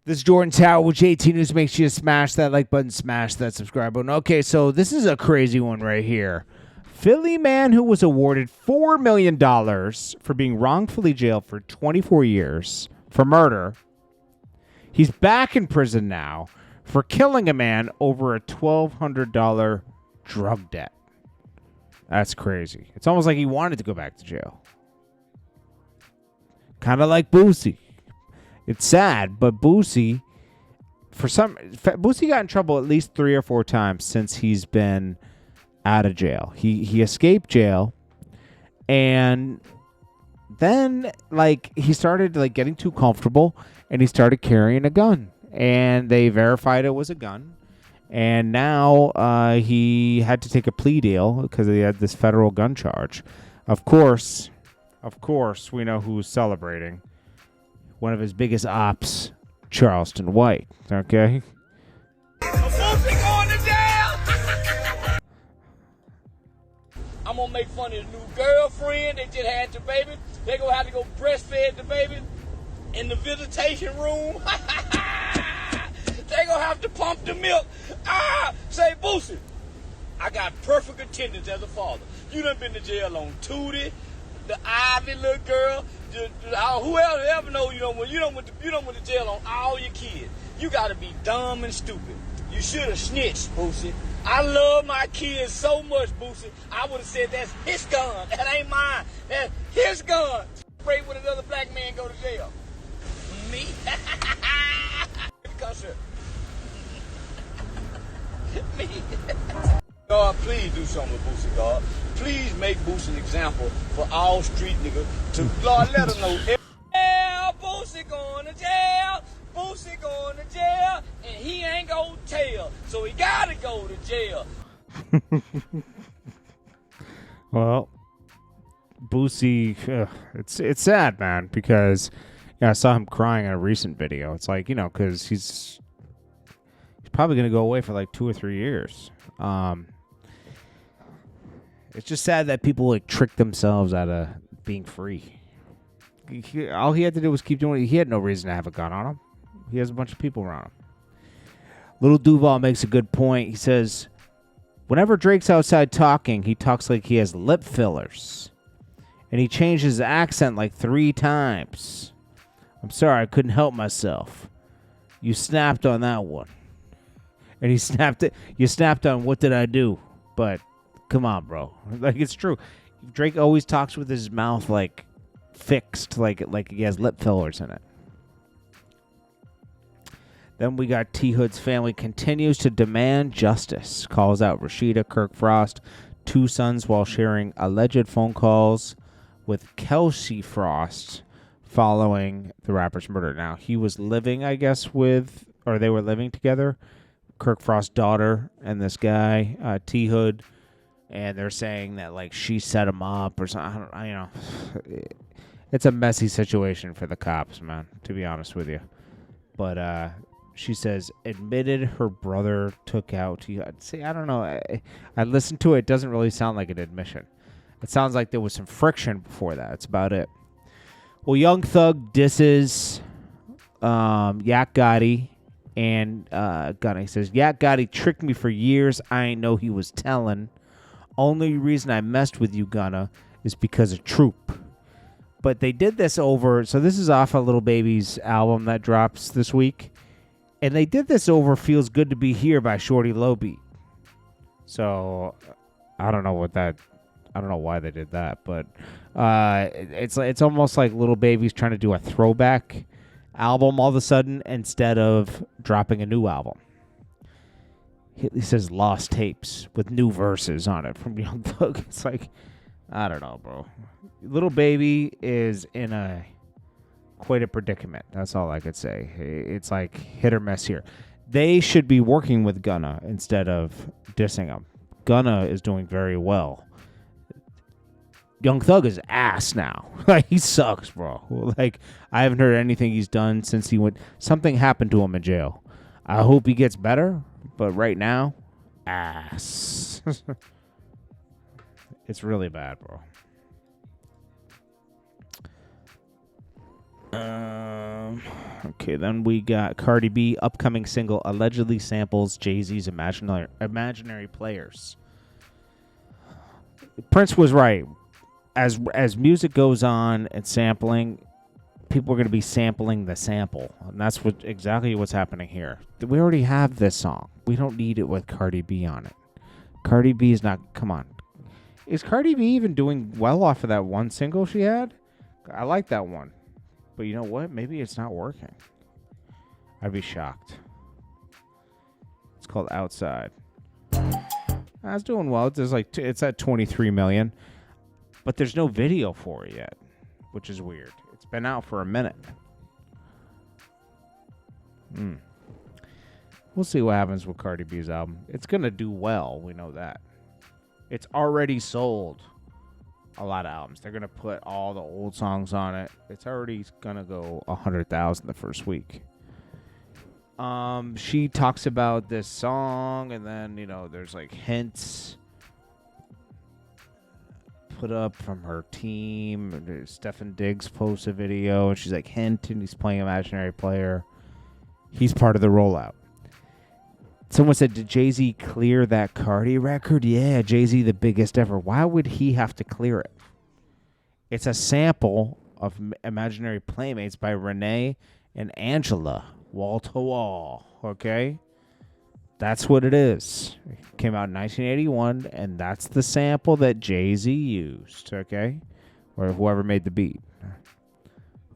This is Jordan Tower with JT News. Make sure you smash that like button, smash that subscribe button. Okay, so this is a crazy one right here. Philly man who was awarded $4 million for being wrongfully jailed for 24 years for murder. He's back in prison now for killing a man over a $1,200 drug debt. That's crazy. It's almost like he wanted to go back to jail. Kind of like Boosie. It's sad, but Boosie got in trouble at least 3 or 4 times since he's been out of jail. He escaped jail, and then he started getting too comfortable, and he started carrying a gun, and they verified it was a gun, and now he had to take a plea deal because he had this federal gun charge. Of course, we know who's celebrating. One of his biggest ops, Charleston White. Okay. Boosie going to jail. I'm gonna make fun of his new girlfriend. They just had the baby. They gonna have to go breastfeed the baby in the visitation room. They gonna have to pump the milk. Say Boosie, I got perfect attendance as a father. You done been to jail on Tootie, the Ivy little girl. Whoever ever know you done went to jail on all your kids. You gotta be dumb and stupid. You should have snitched, Boosie. I love my kids so much, Boosie. I would have said that's his gun. That ain't mine. That's his gun. Afraid when another black man go to jail. Me? Concert. Me. God, please do something with Boosie, God. Please make Boosie an example for all street niggas. To Lord, let them know. Yeah, Boosie going to jail. Boosie going to jail, and he ain't gonna tell, so he gotta go to jail. Well, Boosie, it's sad, man, because I saw him crying in a recent video. It's because he's probably gonna go away for 2 or 3 years. It's just sad that people trick themselves out of being free. All he had to do was keep doing it. He had no reason to have a gun on him. He has a bunch of people around him. Lil Duval makes a good point. He says, whenever Drake's outside talking, he talks like he has lip fillers. And he changed his accent 3 times. I'm sorry, I couldn't help myself. You snapped on that one. And he snapped it. You snapped on what did I do? But come on, bro. It's true. Drake always talks with his mouth fixed, like he has lip fillers in it. Then we got T Hood's family continues to demand justice. Calls out Rashida Kirk Frost, 2 sons, while sharing alleged phone calls with Kelsey Frost following the rapper's murder. Now, he was living, I guess, they were living together, Kirk Frost's daughter and this guy, T Hood, and they're saying that she set him up or something. It's a messy situation for the cops, man, to be honest with you. But she says, admitted her brother took out. See, I don't know. I listened to it. It doesn't really sound like an admission. It sounds like there was some friction before that. That's about it. Well, Young Thug disses Yak Gotti and Gunna. He says, Yak Gotti tricked me for years. I ain't know he was telling. Only reason I messed with you, Gunna, is because of Troop. But they did this over. So this is off of Lil Baby's album that drops this week. And they did this over Feels Good to Be Here by Shorty Lowbeat. So I don't know why they did that, but it's almost like Lil Baby's trying to do a throwback album all of a sudden instead of dropping a new album. He says lost tapes with new verses on it from Young Thug. It's I don't know, bro. Lil Baby is in quite a predicament. That's all I could say. It's hit or miss here. They should be working with Gunna instead of dissing him. Gunna is doing very well. Young Thug is ass now. He sucks, bro. I haven't heard anything he's done since something happened to him in jail. I hope he gets better, but right now, ass. It's really bad, bro. Okay, then we got Cardi B upcoming single allegedly samples Jay-Z's imaginary players. Prince was right. As music goes on and sampling, people are going to be sampling the sample, and that's exactly what's happening here. We already have this song. We don't need it with Cardi B on it. Cardi B is not. Come on, is Cardi B even doing well off of that one single she had? I like that one, but you know what? Maybe it's not working. I'd be shocked. It's called Outside. It's doing well. It's at 23 million, but there's no video for it yet, which is weird. It's been out for a minute. We'll see what happens with Cardi B's album. It's gonna do well. We know that. It's already sold a lot of albums. They're gonna put all the old songs on it. It's already gonna go 100,000 the first week. She talks about this song, and then there's like hints put up from her team. Stefan Diggs posts a video, and she's like, hint, and he's playing imaginary player. He's part of the rollout. Someone said, did Jay-Z clear that Cardi record? Yeah, Jay-Z, the biggest ever. Why would he have to clear it? It's a sample of Imaginary Playmates by Renee and Angela, wall to wall, okay? That's what it is. It came out in 1981, and that's the sample that Jay-Z used, okay? Or whoever made the beat.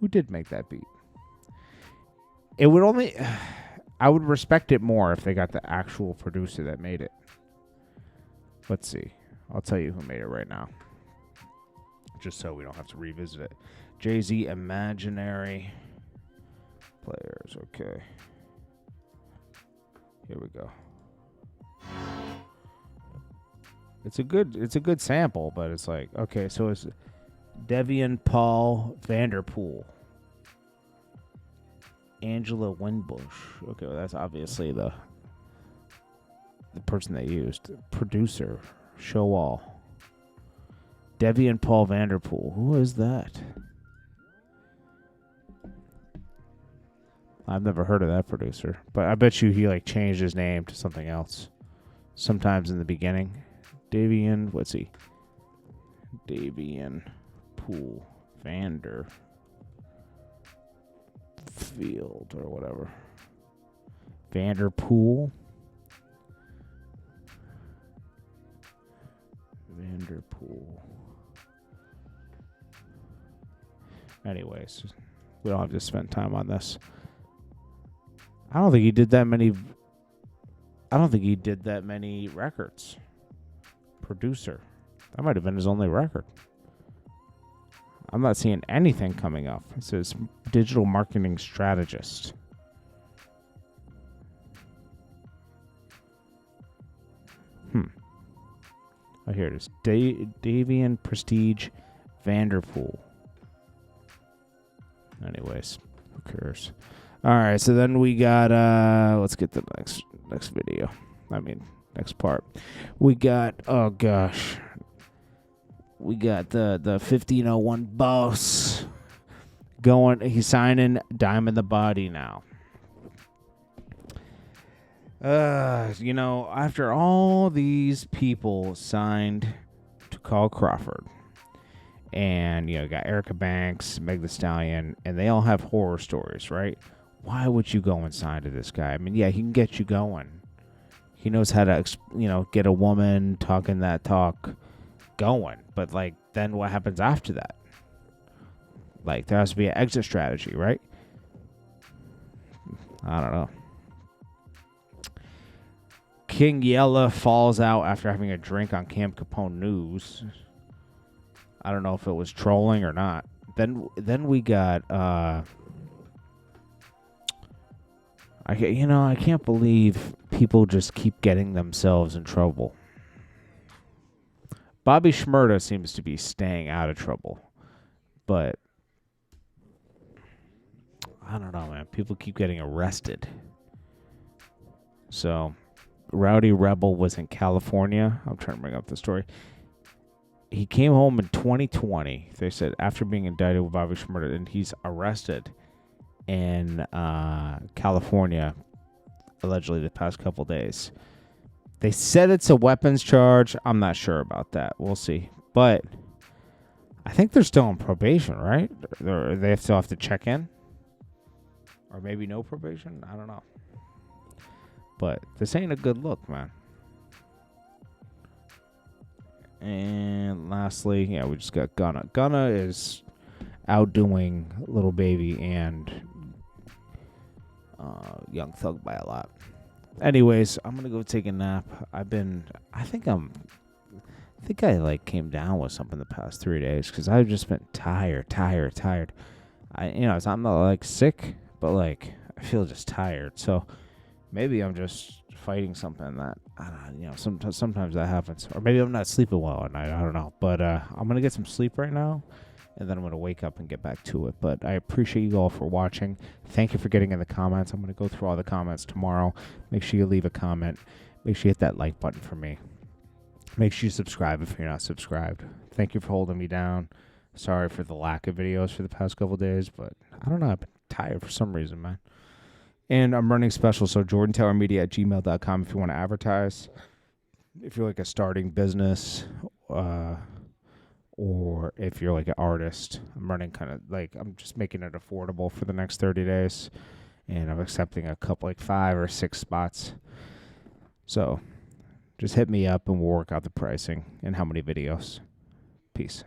Who did make that beat? It would only... I would respect it more if they got the actual producer that made it. Let's see. I'll tell you who made it right now. Just so we don't have to revisit it. Jay-Z Imaginary Players. Okay. Here we go. It's a good sample, but it's like, okay, so it's Devian Paul Vanderpool. Angela Winbush. Okay, well, that's obviously the person they used. Producer, show all. Devian Paul Vanderpool. Who is that? I've never heard of that producer, but I bet you he changed his name to something else. Sometimes in the beginning. Devian, what's he? Devian Pool Vander Field or whatever. Vanderpool. Anyways, we don't have to spend time on this. I don't think he did that many records. Producer. That might have been his only record. I'm not seeing anything coming up. It says digital marketing strategist. Oh, here it is. Davian Prestige Vanderpool. Anyways, who cares? All right, so then we got let's get the next video. Next part. We got we got the 1501 boss going. He's signing Diamond the Body now. After all these people signed to Carl Crawford, and you got Erica Banks, Meg Thee Stallion, and they all have horror stories, right? Why would you go and sign to this guy? Yeah, he can get you going. He knows how to, get a woman talking that talk going. But, then what happens after that? There has to be an exit strategy, right? I don't know. King Yella falls out after having a drink on Cam Capone News. I don't know if it was trolling or not. Then we got... I can't believe people just keep getting themselves in trouble. Bobby Shmurda seems to be staying out of trouble. But I don't know, man. People keep getting arrested. So, Rowdy Rebel was in California. I'm trying to bring up the story. He came home in 2020. They said after being indicted with Bobby Shmurda, and he's arrested. in California, allegedly the past couple days. They said it's a weapons charge. I'm not sure about that. We'll see. But I think they're still on probation, right? They still have to check in? Or maybe no probation? I don't know. But this ain't a good look, man. And lastly, yeah, we just got Gunna. Gunna is outdoing Lil Baby and Young Thug by a lot. Anyways, I'm gonna go take a nap. I think I like came down with something the past 3 days because I've just been tired. I'm not like sick, but like I feel just tired. So maybe I'm just fighting something that I don't know. Sometimes that happens, or maybe I'm not sleeping well at night. I don't know. But I'm gonna get some sleep right now, and then I'm gonna wake up and get back to it. But I appreciate you all for watching. Thank you for getting in the comments. I'm gonna go through all the comments tomorrow. Make sure you leave a comment. Make sure you hit that like button for me. Make sure you subscribe if you're not subscribed. Thank you for holding me down. Sorry for the lack of videos for the past couple days, but I don't know. I've been tired for some reason, man. And I'm running special, so jordantowermedia@gmail.com if you want to advertise. If you're like a starting business, or if you're like an artist, I'm running I'm just making it affordable for the next 30 days. And I'm accepting a couple, like 5 or 6 spots. So just hit me up and we'll work out the pricing and how many videos. Peace.